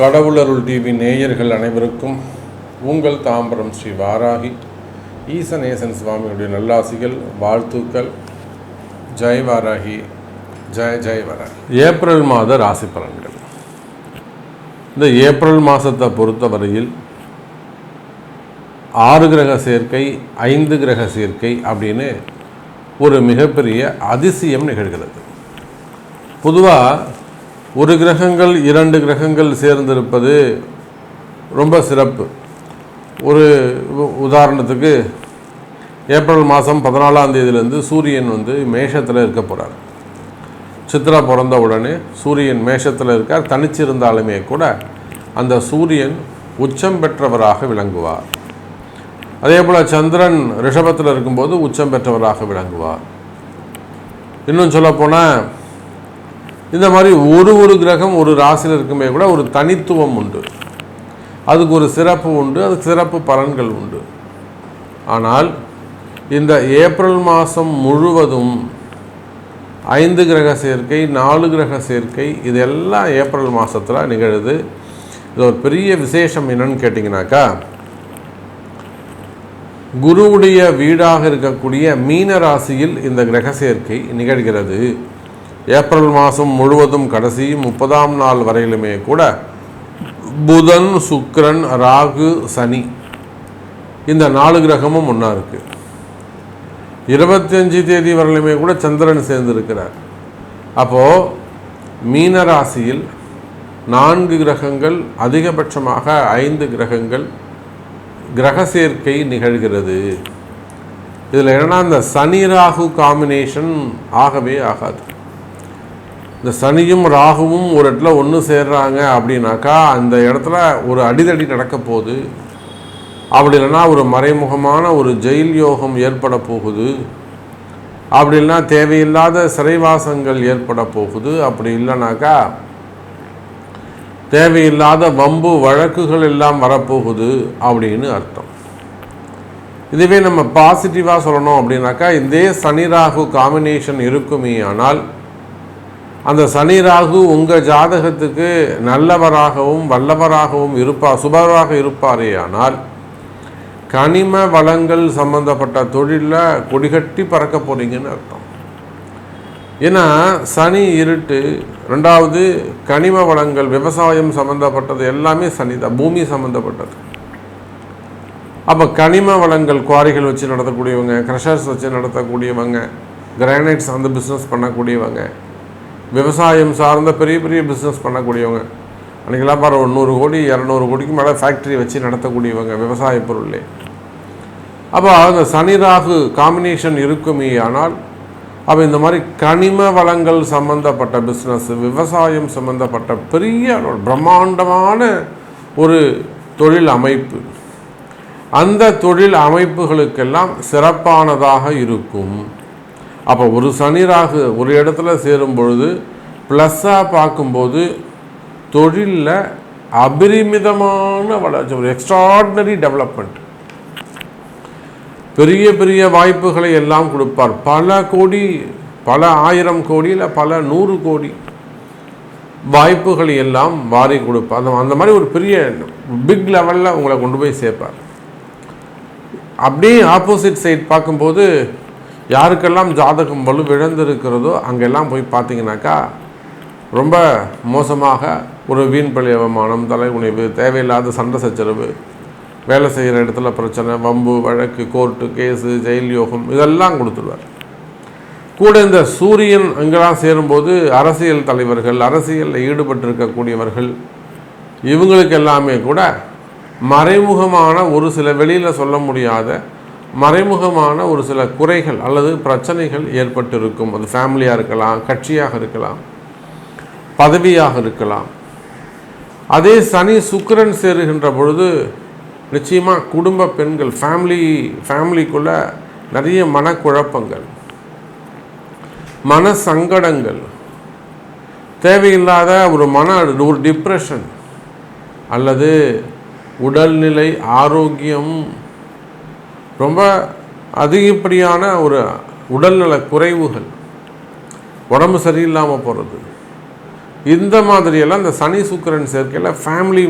கடவுளருள் TV நேயர்கள் அனைவருக்கும் உங்கள் தாம்பரம் ஸ்ரீ வாராகி ஈசநேசன் சுவாமியுடைய நல்லாசிகள், வாழ்த்துக்கள். ஜெய் வாராகி, ஜெய் வாராகி. ஏப்ரல் மாத ராசி பலன்கள். இந்த ஏப்ரல் மாதத்தை பொறுத்தவரையில் 6 கிரக சேர்க்கை, 5 கிரக சேர்க்கை அப்படின்னு ஒரு மிகப்பெரிய அதிசயம் நிகழ்கிறது. பொதுவாக ஒரு கிரகங்கள் 2 கிரகங்கள் சேர்ந்திருப்பது ரொம்ப சிறப்பு. ஒரு உதாரணத்துக்கு ஏப்ரல் மாதம் 14ஆம் தேதியிலேருந்து சூரியன் மேஷத்தில் இருக்க போகிறார். சித்ரா பிறந்த உடனே சூரியன் மேஷத்தில் இருக்கார். தனிச்சிருந்தாலுமே கூட அந்த சூரியன் உச்சம் பெற்றவராக விளங்குவார். அதே போல் சந்திரன் ரிஷபத்தில் இருக்கும்போது உச்சம் பெற்றவராக விளங்குவார். இன்னும் சொல்லப்போனால் இந்த மாதிரி ஒரு கிரகம் ஒரு ராசியில் இருக்குமே கூட ஒரு தனித்துவம் உண்டு, அதுக்கு ஒரு சிறப்பு உண்டு, அதுக்கு சிறப்பு பலன்கள் உண்டு. ஆனால் இந்த ஏப்ரல் மாதம் முழுவதும் 5 கிரக சேர்க்கை, 4 கிரக சேர்க்கை, இதெல்லாம் ஏப்ரல் மாதத்தில் நிகழுது. இது ஒரு பெரிய விசேஷம் என்னன்னு கேட்டிங்கனாக்கா, குருவுடைய வீடாக இருக்கக்கூடிய மீன ராசியில் இந்த கிரக சேர்க்கை நிகழ்கிறது. ஏப்ரல் மாதம் முழுவதும் கடைசி 30ஆம் நாள் வரையிலுமே கூட புதன், சுக்கிரன், ராகு, சனி இந்த 4 கிரகமும் ஒன்றா இருக்குது. 25 தேதி வரையிலுமே கூட சந்திரன் சேர்ந்திருக்கிறார். அப்போது மீன ராசியில் 4 கிரகங்கள், அதிகபட்சமாக 5 கிரகங்கள் கிரக சேர்க்கை நிகழ்கிறது. இதில் என்னன்னா, இந்த சனி ராகு காம்பினேஷன் ஆகவே ஆகாது. இந்த சனியும் ராகுவும் ஒரு இடத்துல ஒன்று சேர்றாங்க அப்படின்னாக்கா அந்த இடத்துல ஒரு அடிதடி நடக்க போகுது. அப்படி இல்லைன்னா ஒரு மறைமுகமான ஒரு ஜெயில் யோகம் ஏற்பட போகுது. அப்படி இல்லைன்னா தேவையில்லாத சிறைவாசங்கள் ஏற்பட போகுது. அப்படி இல்லைனாக்கா தேவையில்லாத வம்பு வழக்குகள் எல்லாம் வரப்போகுது அப்படின்னு அர்த்தம். இதுவே நம்ம பாசிட்டிவாக சொல்லணும் அப்படின்னாக்கா, இதே சனி ராகு காம்பினேஷன் இருக்குமே ஆனால் அந்த சனி ராகு உங்கள் ஜாதகத்துக்கு நல்லவராகவும் வல்லவராகவும் சுபராக இருப்பாரே ஆனால் கனிம வளங்கள் சம்பந்தப்பட்ட தொழிலில் கொடிகட்டி பறக்க போறீங்கன்னு அர்த்தம். ஏன்னா சனி இருட்டு, 2வது கனிம வளங்கள், விவசாயம் சம்மந்தப்பட்டது எல்லாமே சனி தான், பூமி சம்மந்தப்பட்டது. அப்போ கனிம வளங்கள், குவாரிகள் வச்சு நடத்தக்கூடியவங்க, க்ரஷர்ஸ் வச்சு நடத்தக்கூடியவங்க, கிரானைட்ஸ் அந்த பிஸ்னஸ் பண்ணக்கூடியவங்க, விவசாயம் சார்ந்த பெரிய பெரிய பிஸ்னஸ் பண்ணக்கூடியவங்க, அன்றைக்கெல்லாம் பாரு 100 கோடி 200 கோடிக்கு மேலே ஃபேக்ட்ரி வச்சு நடத்தக்கூடியவங்க விவசாய பொருளே. அப்போ அந்த சனி ராகு காம்பினேஷன் இருக்குமே ஆனால் அப்போ இந்த மாதிரி கனிம வளங்கள் சம்பந்தப்பட்ட பிஸ்னஸ், விவசாயம் சம்பந்தப்பட்ட பெரிய பிரம்மாண்டமான ஒரு தொழில் அமைப்பு, அந்த தொழில் அமைப்புகளுக்கெல்லாம் சிறப்பானதாக இருக்கும். அப்போ ஒரு சனி ராகு ஒரு இடத்துல சேரும் பொழுது ப்ளஸ்ஸாக பார்க்கும்போது தொழிலில் அபரிமிதமான வளர்ச்சி, ஒரு எக்ஸ்ட்ராடினரி டெவலப்மெண்ட், பெரிய பெரிய வாய்ப்புகளை எல்லாம் கொடுப்பார். பல கோடி, பல 1000 கோடி, இல்லை பல 100 கோடி வாய்ப்புகளை எல்லாம் வாரி கொடுப்பார். அந்த மாதிரி ஒரு பெரிய பிக் லெவலில் உங்களை கொண்டு போய் சேர்ப்பார். அப்படியே ஆப்போசிட் சைட் பார்க்கும்போது யாருக்கெல்லாம் ஜாதகம் வலு விழுந்திருக்கிறதோ அங்கெல்லாம் போய் பார்த்தீங்கன்னாக்கா ரொம்ப மோசமாக ஒரு வீண்பழி அவமானம், தலைகுனிவு, தேவையில்லாத சண்டை சச்சரவு, வேலை செய்கிற இடத்துல பிரச்சனை, வம்பு வழக்கு, கோர்ட்டு கேஸு, ஜெயில் யோகம் இதெல்லாம் கொடுத்துருவார். கூட இந்த சூரியன் அங்கெல்லாம் சேரும்போது அரசியல் தலைவர்கள், அரசியலில் ஈடுபட்டிருக்கக்கூடியவர்கள், இவங்களுக்கு எல்லாமே கூட மறைமுகமான ஒரு சில வெளியில் சொல்ல முடியாத மறைமுகமான ஒரு சில குறைகள் அல்லது பிரச்சனைகள் ஏற்பட்டிருக்கும். அது ஃபேமிலியாக இருக்கலாம், கட்சியாக இருக்கலாம், பதவியாக இருக்கலாம். அதே சனி சுக்கிரன் சேருகின்ற பொழுது நிச்சயமாக குடும்ப பெண்கள், ஃபேமிலிக்குள்ள நிறைய மனக்குழப்பங்கள், மன சங்கடங்கள், தேவையில்லாத ஒரு டிப்ரெஷன் அல்லது உடல்நிலை ஆரோக்கியம், ரொம்ப அதிகப்படியான உடல்நல குறைவுகள், உடம்பு சரியில்லாமல் போகிறது, இந்த மாதிரியெல்லாம் இந்த சனி சுக்கிரன் சேர்க்கையில் ஃபேமிலி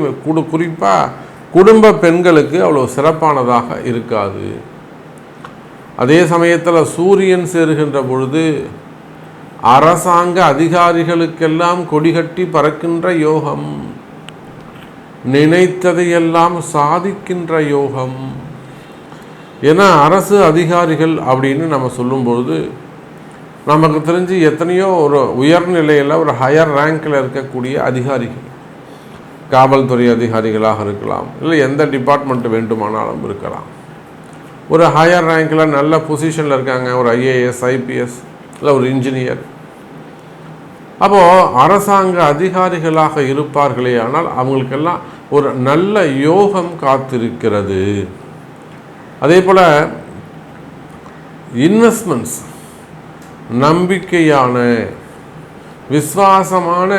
குறிப்பாக குடும்ப பெண்களுக்கு அவ்வளோ சிறப்பானதாக இருக்காது. அதே சமயத்தில் சூரியன் சேருகின்ற பொழுது அரசாங்க அதிகாரிகளுக்கெல்லாம் கொடிகட்டி பறக்கின்ற யோகம், நினைத்ததையெல்லாம் சாதிக்கின்ற யோகம். ஏன்னா அரசு அதிகாரிகள் அப்படின்னு நம்ம சொல்லும்பொழுது நமக்கு தெரிஞ்சு எத்தனையோ ஒரு உயர்நிலையில் ஒரு ஹையர் ரேங்கில் இருக்கக்கூடிய அதிகாரிகள், காவல்துறை அதிகாரிகளாக இருக்கலாம், இல்லை எந்த டிபார்ட்மெண்ட் வேண்டுமானாலும் இருக்கலாம். ஒரு ஹையர் ரேங்கில் நல்ல பொசிஷனில் இருக்காங்க, ஒரு ஐஏஎஸ் ஐபிஎஸ் இல்லை ஒரு இன்ஜினியர். அப்போது அரசாங்க அதிகாரிகளாக இருப்பார்களே, ஆனால் அவங்களுக்கெல்லாம் ஒரு நல்ல யோகம் காத்திருக்கிறது. அதே போல் இன்வெஸ்ட்மெண்ட்ஸ், நம்பிக்கையான விசுவாசமான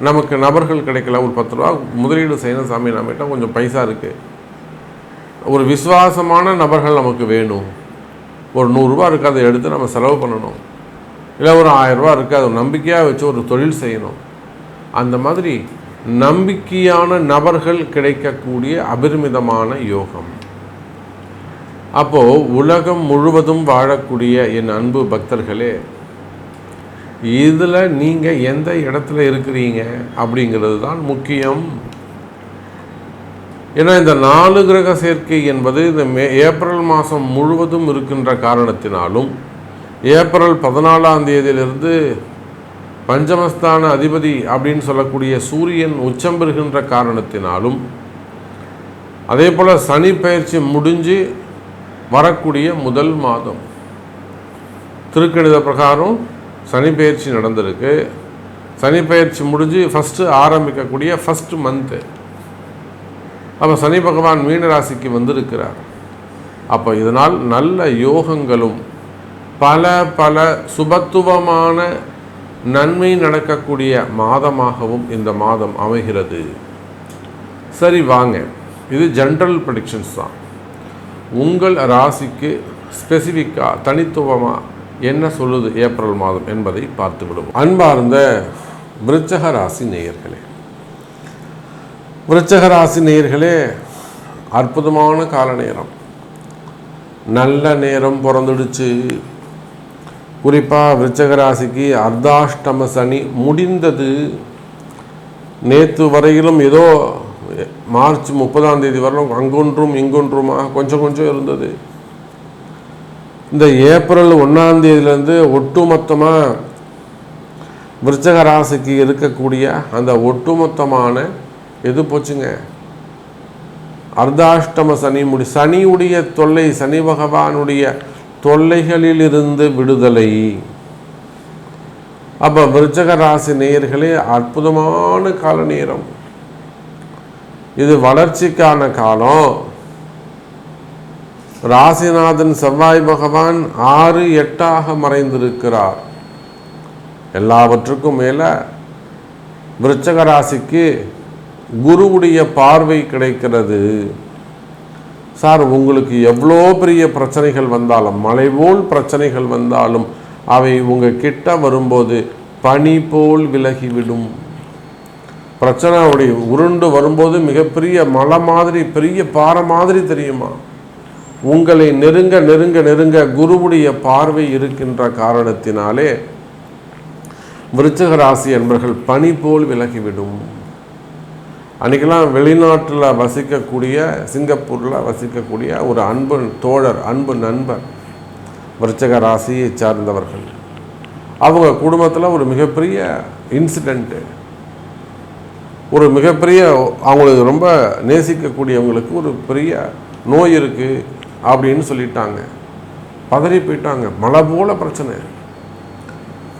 நமக்கு நபர்கள் கிடைக்கல. ஒரு 10 ரூபா முதலீடு செய்யணும் சாமி, நம்மகிட்ட கொஞ்சம் பைசா இருக்குது, ஒரு விசுவாசமான நபர்கள் நமக்கு வேணும். ஒரு 100 ரூபா இருக்குது, அதை எடுத்து நம்ம செலவு பண்ணணும். இல்லை ஒரு 1000 ரூபா இருக்குது, அதை நம்பிக்கையாக வச்சு ஒரு தொழில் செய்யணும். அந்த மாதிரி நம்பிக்கையான நபர்கள் கிடைக்கக்கூடிய அபரிமிதமான யோகம். அப்போது உலகம் முழுவதும் வாழக்கூடிய என் அன்பு பக்தர்களே, இதில் நீங்கள் எந்த இடத்துல இருக்கிறீங்க அப்படிங்கிறது தான் முக்கியம். ஏன்னா இந்த 4 கிரக சேர்க்கை என்பது இந்த ஏப்ரல் மாதம் முழுவதும் இருக்கின்ற காரணத்தினாலும், ஏப்ரல் 14ஆம் தேதியிலிருந்து பஞ்சமஸ்தான அதிபதி அப்படின்னு சொல்லக்கூடிய சூரியன் உச்சம் பெறுகின்ற காரணத்தினாலும், அதே போல் சனி பயிற்சி முடிஞ்சு வரக்கூடிய முதல் மாதம் திருக்கணித பிரகாரம் சனி பயிற்சி நடந்திருக்கு. சனி பயிற்சி முடிஞ்சு ஃபஸ்ட்டு ஆரம்பிக்கக்கூடிய ஃபஸ்ட்டு மந்த்து. அப்போ சனி பகவான் மீனராசிக்கு வந்திருக்கிறார். அப்போ இதனால் நல்ல யோகங்களும் பல பல சுபத்துவமான நன்மை நடக்கக்கூடிய மாதமாகவும் இந்த மாதம் அமைகிறது. சரி வாங்க, இது ஜென்ரல் ப்ரெடிக்ஷன்ஸ் தான். உங்கள் ராசிக்கு ஸ்பெசிஃபிக்காக தனித்துவமாக என்ன சொல்லுது ஏப்ரல் மாதம் என்பதை பார்த்து விடுவோம். அன்பார்ந்த விருச்சக ராசி நேயர்களே, விருச்சக ராசி நேயர்களே, அற்புதமான கால நேரம், நல்ல நேரம் பிறந்துடுச்சு. குறிப்பாக விருச்சக ராசிக்கு அர்த்தாஷ்டம சனி முடிந்தது. நேற்று வரையிலும் ஏதோ மார்ச் 30ஆம் தேதி வரலும் அங்கொன்றும் இங்கொன்றுமாக கொஞ்சம் கொஞ்சம் இருந்தது. இந்த ஏப்ரல் 1ஆம் தேதியிலேருந்து ஒட்டுமொத்தமாக விருச்சக ராசிக்கு இருக்கக்கூடிய அந்த ஒட்டுமொத்தமான எது போச்சுங்க, அர்த்தாஷ்டம சனி சனியுடைய தொல்லை, சனி பகவானுடைய தொல்லைகளில் இருந்து விடுதலை. அப்போ விருச்சக ராசி நேயர்களே, அற்புதமான கால நேரம் இது, வளர்ச்சிக்கான காலம். ராசிநாதன் செவ்வாய் பகவான் 6, 8ஆக மறைந்திருக்கிறார். எல்லாவற்றுக்கும் மேலே விருச்சக ராசிக்கு குருவுடைய பார்வை கிடைக்கிறது. சார், உங்களுக்கு எவ்வளோ பெரிய பிரச்சனைகள் வந்தாலும், மலை போல் பிரச்சனைகள் வந்தாலும், அவை உங்கள் கிட்ட வரும்போது பனி போல் விலகிவிடும். பிரச்சனை அப்படி உருண்டு வரும்போது மிகப்பெரிய மலை மாதிரி, பெரிய பாறை மாதிரி தெரியுமா? உங்களை நெருங்க நெருங்க நெருங்க குருவுடைய பார்வை இருக்கின்ற காரணத்தினாலே விருச்சிக ராசி என்பர்கள் பனி போல் விலகிவிடும். அன்றைக்கெல்லாம் வெளிநாட்டில் வசிக்கக்கூடிய, சிங்கப்பூரில் வசிக்கக்கூடிய ஒரு அன்பு தோழர், அன்பு நண்பர், விருச்சிக ராசியை சார்ந்தவர்கள், அவங்க குடும்பத்தில் ஒரு மிகப்பெரிய இன்சிடெண்ட்டு, ஒரு மிகப்பெரிய, அவங்களுக்கு ரொம்ப நேசிக்கக்கூடியவங்களுக்கு ஒரு பெரிய நோய் இருக்குது அப்படின்னு சொல்லிட்டாங்க. பதறி போயிட்டாங்க. மழை போல பிரச்சனை.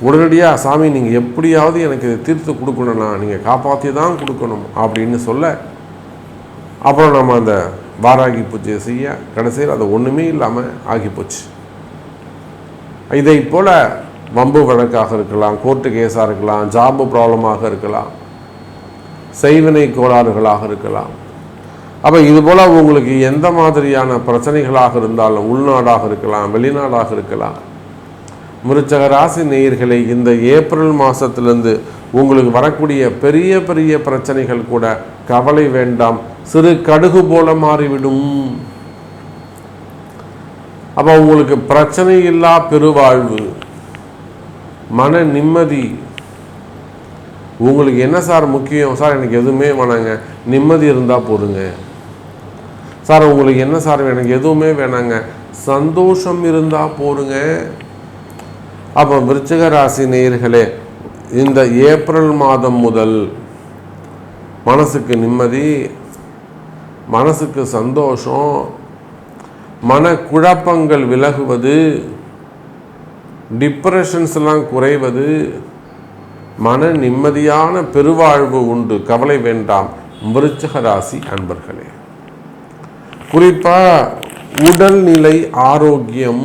உடனடியாக சாமி நீங்கள் எப்படியாவது எனக்கு தீர்த்து கொடுக்கணும்னா நீங்கள் காப்பாற்றி தான் கொடுக்கணும் அப்படின்னு சொல்ல, அப்புறம் நம்ம அந்த வாராகி பூஜையை செய்ய கடைசியில் அது ஒன்றுமே இல்லாமல் ஆகிப்போச்சு. இதை போல் வம்பு வழக்காக இருக்கலாம், கோர்ட்டு கேஸாக இருக்கலாம், ஜாபு ப்ராப்ளமாக இருக்கலாம், செய்வினை கோளாறுகளாக இருக்கலாம். அப்போ இதுபோல் உங்களுக்கு எந்த மாதிரியான பிரச்சனைகளாக இருந்தாலும், உள்நாடாக இருக்கலாம், வெளிநாடாக இருக்கலாம், விருச்சிக ராசி நேயர்களை இந்த ஏப்ரல் மாதத்திலிருந்து உங்களுக்கு வரக்கூடிய பெரிய பெரிய பிரச்சனைகள் கூட கவலை வேண்டாம், சிறு கடுகு போல மாறிவிடும். அப்போ உங்களுக்கு பிரச்சனை இல்லா பெருவாழ்வு, மன நிம்மதி. உங்களுக்கு என்ன சார் முக்கியம்? சார் எனக்கு எதுவுமே வேணாங்க, நிம்மதி இருந்தால் போதுங்க. சார் உங்களுக்கு என்ன சார்? எனக்கு எதுவுமே வேணாங்க, சந்தோஷம் இருந்தால் போதுங்க. அப்போ விருச்சிக ராசி நேயர்களே, இந்த ஏப்ரல் மாதம் முதல் மனசுக்கு நிம்மதி, மனசுக்கு சந்தோஷம், மனக்குழப்பங்கள் விலகுவது, டிப்ரெஷன்ஸ்லாம் குறைவது, மன நிம்மதியான பெருவாழ்வு உண்டு. கவலை வேண்டாம் விருச்சிக ராசி அன்பர்களே. குறிப்பாக உடல்நிலை ஆரோக்கியம்,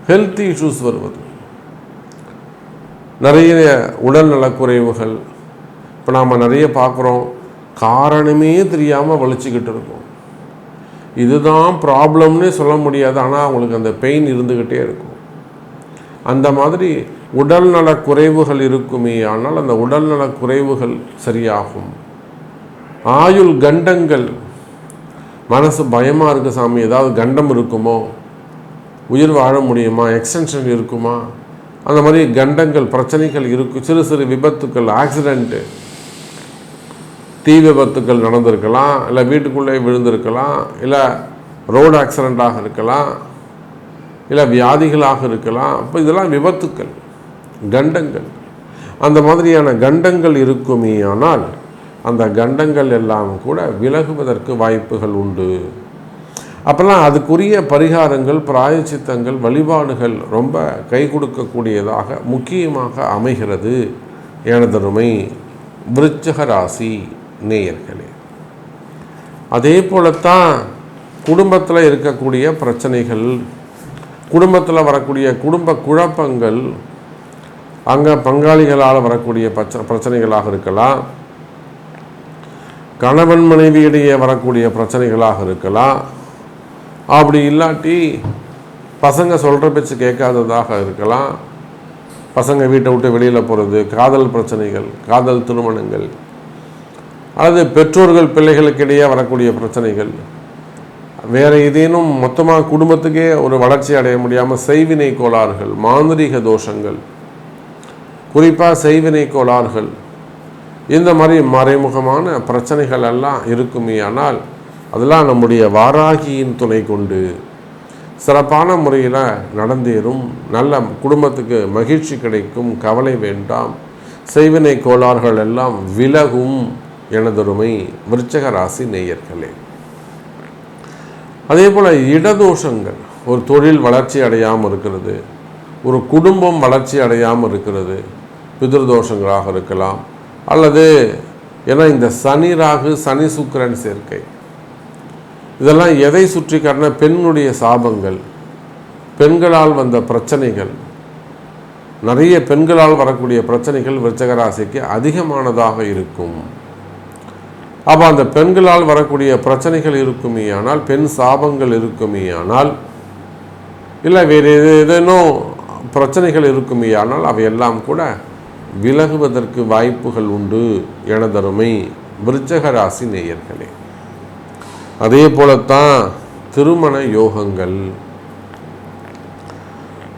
ஹெல்த் இஷ்யூஸ் வருவது, நிறைய உடல் நலக்குறைவுகள் இப்போ நாம் நிறைய பார்க்குறோம். காரணமே தெரியாமல் வலிச்சுக்கிட்டு இருக்கோம். இதுதான் ப்ராப்ளம்னே சொல்ல முடியாது, ஆனால் அவங்களுக்கு அந்த பெயின் இருந்துக்கிட்டே இருக்கும். அந்த மாதிரி உடல் நலக் குறைவுகள் இருக்குமே, ஆனால் அந்த உடல் நலக் குறைவுகள் சரியாகும். ஆயுள் கண்டங்கள், மனசு பயமாக இருக்குது சாமி, ஏதாவது கண்டம் இருக்குமோ, உயிர் வாழ முடியுமா, எக்ஸ்டென்ஷன் இருக்குமா, அந்த மாதிரி கண்டங்கள் பிரச்சனைகள் இருக்கும். சிறு சிறு விபத்துக்கள், ஆக்சிடெண்ட்டு, தீ விபத்துக்கள் நடந்திருக்கலாம், இல்லை வீட்டுக்குள்ளே விழுந்திருக்கலாம், இல்லை ரோடு ஆக்சிடெண்ட்டாக இருக்கலாம், இல்லை வியாதிகளாக இருக்கலாம். அப்போ இதெல்லாம் விபத்துக்கள், கண்டங்கள். அந்த மாதிரியான கண்டங்கள் இருக்குமே, ஆனால் அந்த கண்டங்கள் எல்லாம் கூட விலகுவதற்கு வாய்ப்புகள் உண்டு. அப்போல்லாம் அதுக்குரிய பரிகாரங்கள், பிராயச்சித்தங்கள், வழிபாடுகள் ரொம்ப கை கொடுக்கக்கூடியதாக முக்கியமாக அமைகிறது எனதருமை விருச்சிக ராசி நேயர்களே. அதே போலத்தான் குடும்பத்தில் இருக்கக்கூடிய பிரச்சனைகள், குடும்பத்தில் வரக்கூடிய குடும்ப குழப்பங்கள், அங்கே பங்காளிகளால் வரக்கூடிய பிரச்சனைகளாக இருக்கலாம், கணவன் மனைவியிடையே வரக்கூடிய பிரச்சனைகளாக இருக்கலாம், அப்படி இல்லாட்டி பசங்க சொல்கிற பேச்சு கேட்காததாக இருக்கலாம், பசங்க வீட்டை விட்டு வெளியில் போகிறது, காதல் பிரச்சனைகள், காதல் திருமணங்கள், அல்லது பெற்றோர்கள் பிள்ளைகளுக்கிடையே வரக்கூடிய பிரச்சனைகள், வேறு ஏதேனும் மொத்தமாக குடும்பத்துக்கே ஒரு வளர்ச்சி அடைய முடியாமல் செய்வினை கோளாறுகள், மாந்திரீக தோஷங்கள், குறிப்பாக செய்வினை கோளாறுகள், இந்த மாதிரி மறைமுகமான பிரச்சனைகள் எல்லாம் இருக்குமே, ஆனால் அதெல்லாம் நம்முடைய வாராகியின் துணை கொண்டு சிறப்பான முறையில் நடந்தேறும். நல்ல குடும்பத்துக்கு மகிழ்ச்சி கிடைக்கும். கவலை வேண்டாம், செய்வினை கோளாறுகள் எல்லாம் விலகும் எனதொருமை விருச்சிக ராசி நேயர்களே. அதே போல் இடதோஷங்கள், ஒரு தொழில் வளர்ச்சி அடையாமல் இருக்கிறது, ஒரு குடும்பம் வளர்ச்சி அடையாமல் இருக்கிறது, பிதிருதோஷங்களாக இருக்கலாம். அல்லது ஏன்னா இந்த சனி ராகு, சனி சுக்கிரன் சேர்க்கை, இதெல்லாம் எதை சுற்றி காட்டின பெண்ணுடைய சாபங்கள், பெண்களால் வந்த பிரச்சனைகள், நிறைய பெண்களால் வரக்கூடிய பிரச்சனைகள் விருச்சிக ராசிக்கு அதிகமானதாக இருக்கும். அப்போ அந்த பெண்களால் வரக்கூடிய பிரச்சனைகள் இருக்குமே ஆனால், பெண் சாபங்கள் இருக்குமே ஆனால், இல்லை வேறு ஏதேனும் பிரச்சனைகள் இருக்குமே ஆனால், அவையெல்லாம் கூட விலகுவதற்கு வாய்ப்புகள் உண்டு எனதருமை விருச்சிக ராசி நேயர்களே. அதே போலத்தான் திருமண யோகங்கள்.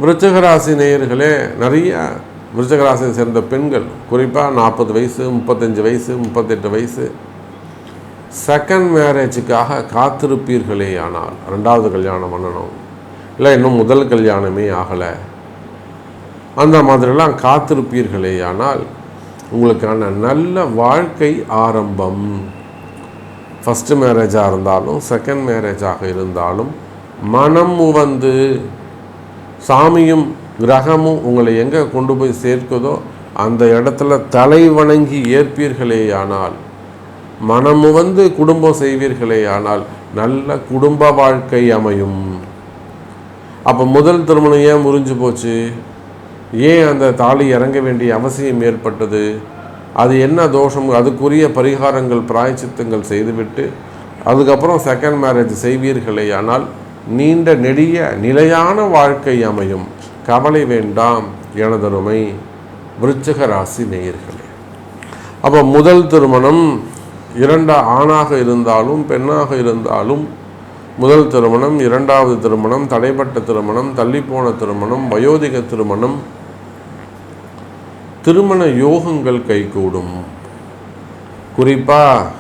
விருச்சிக ராசி நேயர்களே, நிறைய விருச்சிக ராசியை சேர்ந்த பெண்கள் குறிப்பாக 40 வயசு, 35 வயசு, 38 வயசு செகண்ட் மேரேஜுக்காக காத்திருப்பீர்களே ஆனால், 2வது கல்யாணம் பண்ணணும், இல்லை இன்னும் முதல் கல்யாணமே ஆகலை, அந்த மாதிரிலாம் காத்திருப்பீர்களே ஆனால் உங்களுக்கான நல்ல வாழ்க்கை ஆரம்பம். ஃபஸ்ட்டு மேரேஜாக இருந்தாலும் செகண்ட் மேரேஜாக இருந்தாலும் மனம் வந்து சாமியும் கிரகமும் உங்களை எங்கே கொண்டு போய் சேர்க்குதோ அந்த இடத்துல தலை வணங்கி ஏற்பீர்களே ஆனால், மனம் வந்து குடும்பம் செய்வீர்களே ஆனால் நல்ல குடும்ப வாழ்க்கை அமையும். அப்போ முதல் திருமணம் ஏன் முறிஞ்சு போச்சு? ஏன் அந்த தாலி இறங்க வேண்டிய அவசியம் ஏற்பட்டது? அது என்ன தோஷம்? அதுக்குரிய பரிகாரங்கள், பிராயச்சித்தங்கள் செய்துவிட்டு அதுக்கப்புறம் செகண்ட் மேரேஜ் செய்வீர்களே ஆனால் நீண்ட நெடிய நிலையான வாழ்க்கை அமையும். கவலை வேண்டாம் எனதருமை விருச்சிக ராசி நேயர்களே. அப்போ முதல் திருமணம் ஆணாக இருந்தாலும் பெண்ணாக இருந்தாலும் முதல் திருமணம், இரண்டாவது திருமணம், தடைப்பட்ட திருமணம், தள்ளிப்போன திருமணம், வயோதிக திருமணம், திருமண யோகங்கள் கைகூடும். குறிப்பாக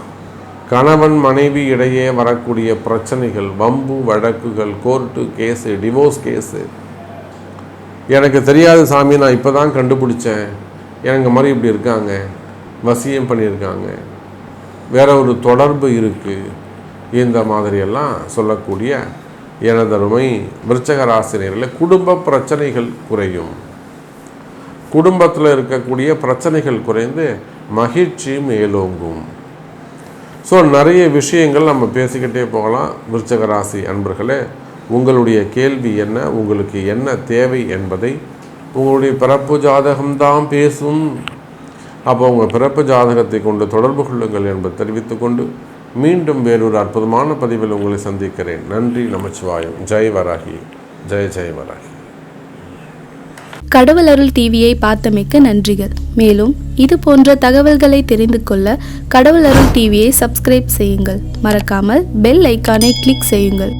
கணவன் மனைவி இடையே வரக்கூடிய பிரச்சனைகள், வம்பு வழக்குகள், கோர்ட்டு கேஸு, டிவோர்ஸ் கேஸு, எனக்கு தெரியாது சாமி, நான் இப்போ தான் கண்டுபிடிச்சேன், எனக்கு மாதிரி இப்படி இருக்காங்க, வசியம் பண்ணியிருக்காங்க, வேற ஒரு தொடர்பு இருக்குது, இந்த மாதிரியெல்லாம் சொல்லக்கூடிய எனதருமை விருச்சிக ராசினியர்களில் குடும்ப பிரச்சனைகள் குறையும். குடும்பத்தில் இருக்கக்கூடிய பிரச்சனைகள் குறைந்து மகிழ்ச்சி மேலோங்கும். ஸோ நிறைய விஷயங்கள் நம்ம பேசிக்கிட்டே போகலாம். விருச்சிக ராசி அன்பர்களே, உங்களுடைய கேள்வி என்ன, உங்களுக்கு என்ன தேவை என்பதை உங்களுடைய பிறப்பு ஜாதகம்தான் பேசும். அப்போ உங்கள் பிறப்பு ஜாதகத்தை கொண்டு தொடர்பு கொள்ளுங்கள் என்பதை தெரிவித்துக்கொண்டு மீண்டும் வேறொரு அற்புதமான பதிவில் உங்களை சந்திக்கிறேன். நன்றி, நமச்சிவாயம். ஜெய் வராகி, ஜெய ஜெய வராகி. கடவுள் அருள் டிவியை பார்த்தமைக்கு நன்றிகள். மேலும் இது போன்ற தகவல்களை தெரிந்து கொள்ள கடவுள் அருள் டிவியை சப்ஸ்கிரைப் செய்யுங்கள். மறக்காமல் பெல் ஐக்கானை கிளிக் செய்யுங்கள்.